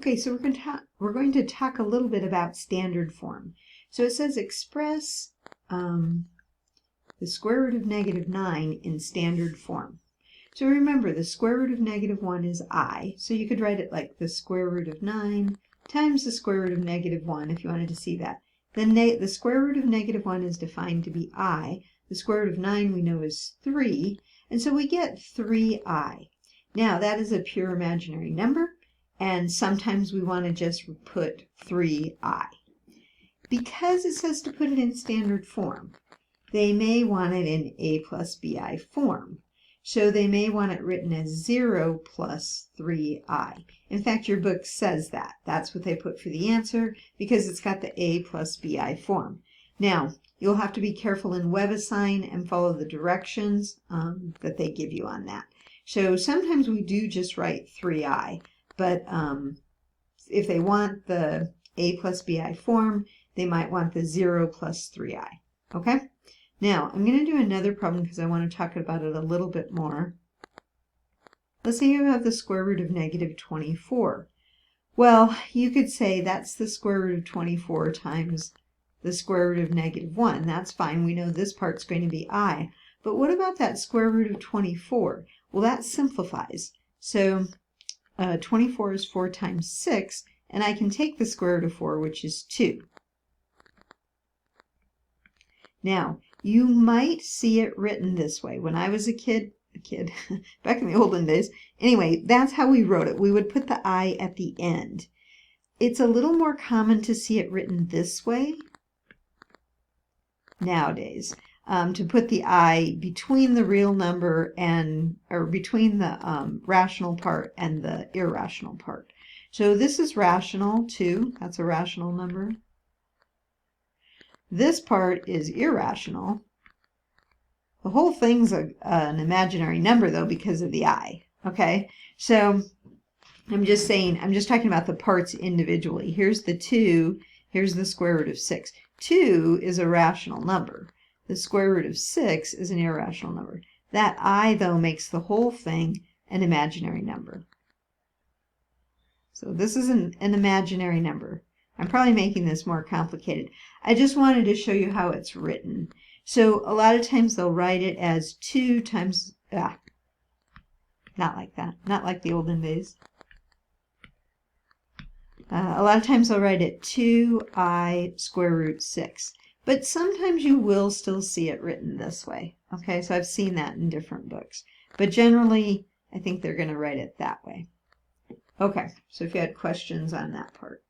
Okay, so we're going to talk a little bit about standard form. So it says express the square root of -9 in standard form. So remember, the square root of -1 is I, so you could write it like the square root of 9 times the square root of -1 if you wanted to see that. Then the square root of -1 is defined to be I. The square root of 9 we know is 3, and so we get 3I. Now that is a pure imaginary number, and sometimes we want to just put 3I. Because it says to put it in standard form, they may want it in a plus bi form. So they may want it written as 0 plus 3I. In fact, your book says that. That's what they put for the answer because it's got the a plus bi form. Now, you'll have to be careful in WebAssign and follow the directions that they give you on that. So sometimes we do just write 3I, but if they want the a plus bi form, they might want the 0 plus 3I. Okay? Now, I'm going to do another problem because I want to talk about it a little bit more. Let's say you have the square root of -24. Well, you could say that's the square root of 24 times the square root of -1. That's fine. We know this part's going to be I. But what about that square root of 24? Well, that simplifies. So 24 is 4 times 6, and I can take the square root of 4, which is 2. Now, you might see it written this way. When I was a kid, back in the olden days, anyway, that's how we wrote it. We would put the I at the end. It's a little more common to see it written this way nowadays, to put the I between the real number or between the rational part and the irrational part. So this is rational, 2. That's a rational number. This part is irrational. The whole thing's an imaginary number, though, because of the I. Okay? So I'm just talking about the parts individually. Here's the 2. Here's the square root of 6. 2 is a rational number. The square root of 6 is an irrational number. That I, though, makes the whole thing an imaginary number. So this is an imaginary number. I'm probably making this more complicated. I just wanted to show you how it's written. So a lot of times they'll write it as 2 times, not like that, not like the olden days. A lot of times they'll write it 2I square root 6. But sometimes you will still see it written this way. Okay, so I've seen that in different books. But generally, I think they're going to write it that way. Okay, so if you had questions on that part.